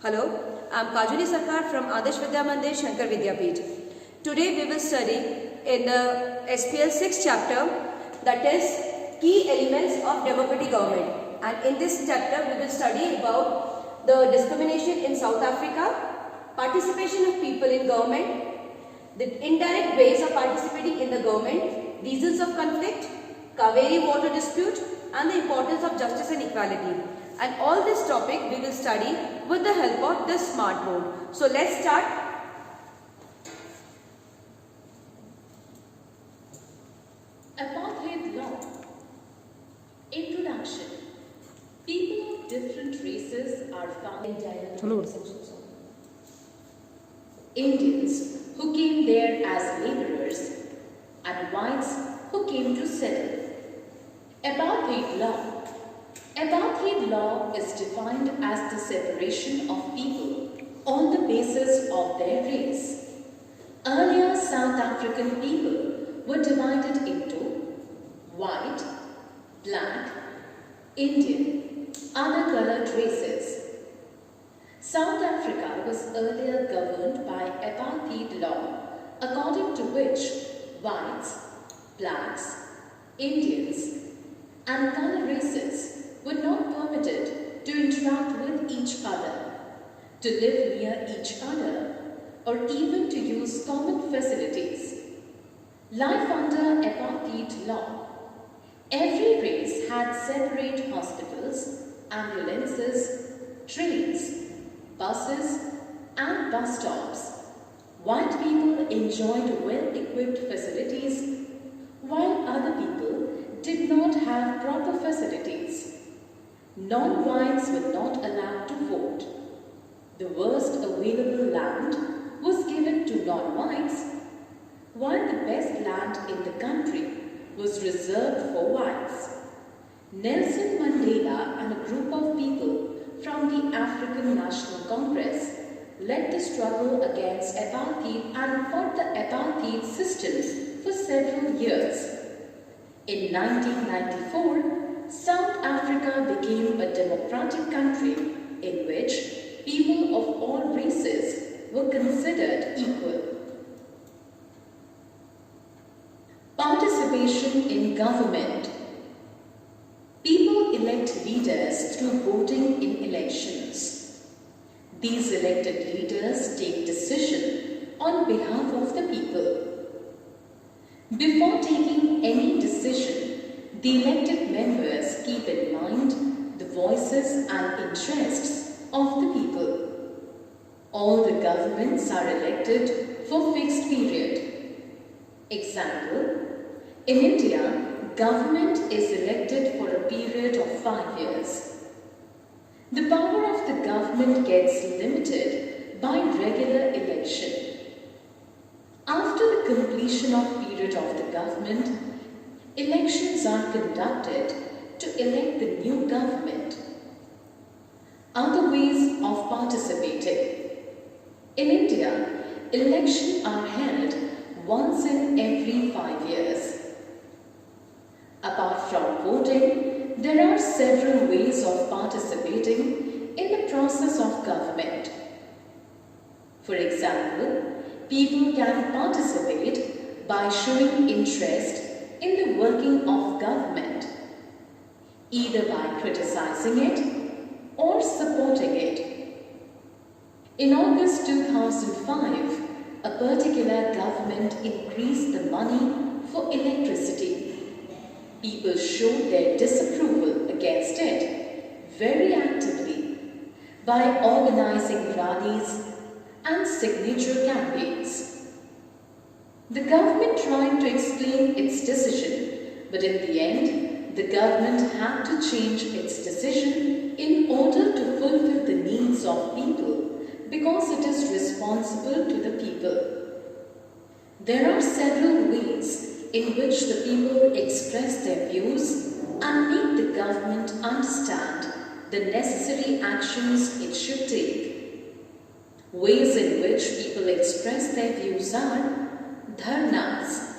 Hello, I am Kajoli Sarkar from ADARSH Vidya MANDIR, SHANKAR PEETH. Today we will study in the SPL 6 chapter, that is key elements of democratic government. And in this chapter we will study about the discrimination in South Africa, participation of people in government, the indirect ways of participating in the government, reasons of conflict, Kaveri water dispute, and the importance of justice and equality. And all this topic we will study with the help of this smart board. So let's start. Apartheid law. Introduction. People of different races are found in Indians who came there as laborers and whites who came to settle. Apartheid law. Apartheid law is defined as the separation of people on the basis of their race. Earlier South African people were divided into white, black, Indian, other colored races. South Africa was earlier governed by apartheid law, according to which whites, blacks, Indians, and colored races were not permitted to interact with each other, to live near each other, or even to use common facilities. Life under apartheid law. Every race had separate hospitals, ambulances, trains, buses, and bus stops. White people enjoyed well-equipped facilities, while other people did not have proper facilities. Non-whites were not allowed to vote. The worst available land was given to non-whites, while the best land in the country was reserved for whites. Nelson Mandela and a group of people from the African National Congress led the struggle against apartheid and fought the apartheid system for several years. In 1994, South Africa became a democratic country in which people of all races were considered equal. Participation in government. People elect leaders through voting in elections. These elected leaders take decision on behalf of the people. Before taking any decision, the elected members keep in mind the voices and interests of the people. All the governments are elected for fixed period. Example, in India, government is elected for a period of 5 years. The power of the government gets limited by regular election. After the completion of period of the government, elections are conducted to elect the new government. Other ways of participating. In India, elections are held once in every 5 years. Apart from voting, there are several ways of participating in the process of government. For example, people can participate by showing interest in the working of government, either by criticizing it or supporting it. In August 2005, a particular government increased the money for electricity. People showed their disapproval against it very actively by organizing rallies and signature campaigns. The government tried to explain its decision, but in the end, the government had to change its decision in order to fulfill the needs of people because it is responsible to the people. There are several ways in which the people express their views and make the government understand the necessary actions it should take. Ways in which people express their views are dharnas,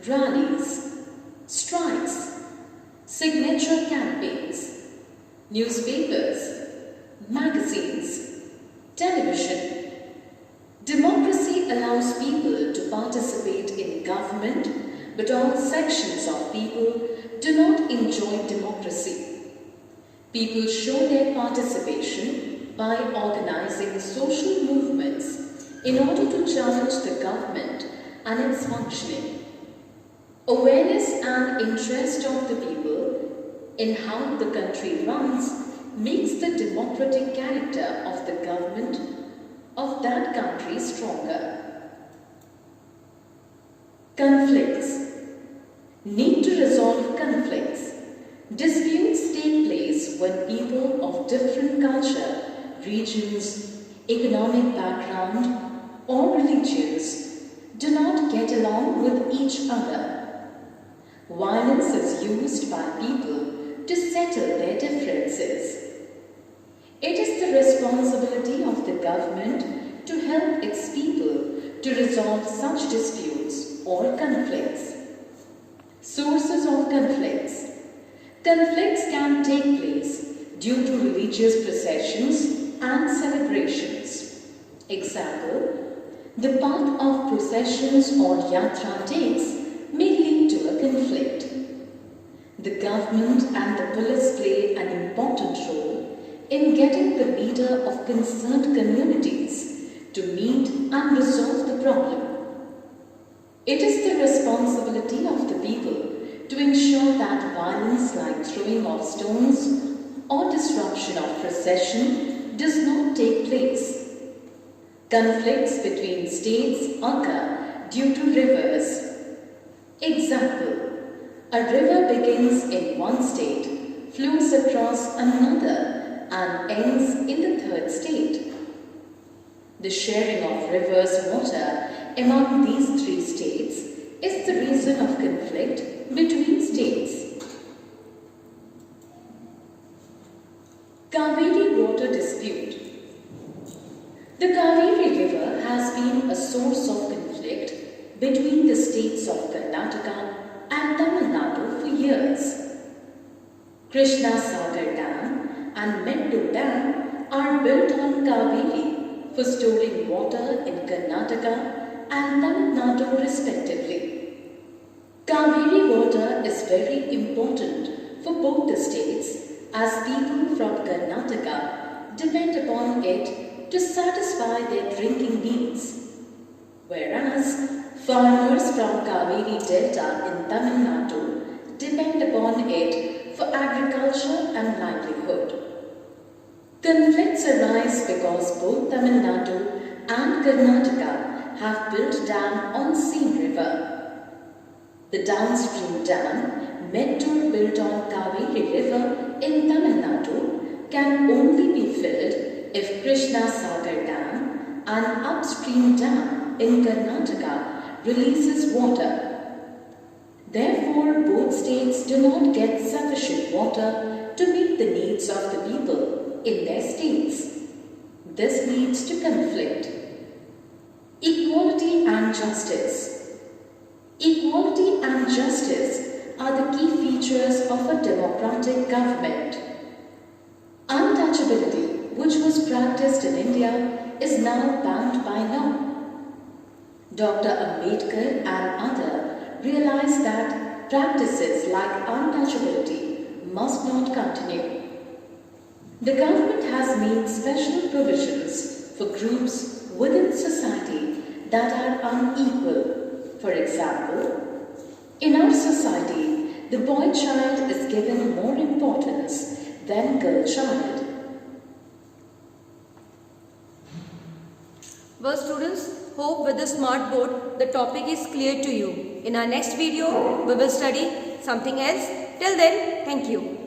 rallies, strikes, signature campaigns, newspapers, magazines, Television. Democracy allows people to participate in government, but all sections of people do not enjoy democracy. People show their participation by organizing social movements in order to challenge the government and its functioning. Awareness and interest of the people in how the country runs makes the democratic character of the government of that country stronger. Conflicts. Need to resolve conflicts. Disputes take place when people of different culture, regions, economic background, or religions do not get along with each other. Violence is used by people to settle their differences. It is the responsibility of the government to help its people to resolve such disputes or conflicts. Sources of conflicts. Conflicts can take place due to religious processions and celebrations. Example, the path of processions or yatra takes may lead to a conflict. The government and the police play an important role in getting the leader of concerned communities to meet and resolve the problem. It is the responsibility of the people to ensure that violence like throwing of stones or disruption of procession does not take place. Conflicts between states occur due to rivers. Example, a river begins in one state, flows across another, and ends in the third state. The sharing of rivers' water among these three states is the reason of conflict between states. Kaveri water dispute. The Kaveri River has been a source of conflict between the states of Karnataka and Tamil Nadu for years. Krishna Sarkar Dam and Mandir Dam are built on Kaveri for storing water in Karnataka and Tamil Nadu respectively. Kaveri water is very important for both the states as people from Karnataka depend upon it to satisfy their drinking needs, whereas farmers from Kaveri Delta in Tamil Nadu depend upon it for agriculture and livelihood. Conflicts arise because both Tamil Nadu and Karnataka have built dam on same river. The downstream dam, Mandir, built on Kaveri River in Tamil Nadu, can only be filled if Krishna Sarkar Dam, an upstream dam in Karnataka, releases water. Therefore, both states do not get sufficient water to meet the needs of the people in their states. This leads to conflict. Equality and justice. Equality and justice are the key features of a democratic government. Untouchability, which was practiced in India, is now banned by law. Dr. Ambedkar and others realized that practices like untouchability must not continue. The government has made special provisions for groups within society that are unequal. For example, in our society, the boy child is given more importance than girl child. Well, students, hope with the smart board the topic is clear to you. In our next video, we will study something else. Till then, thank you.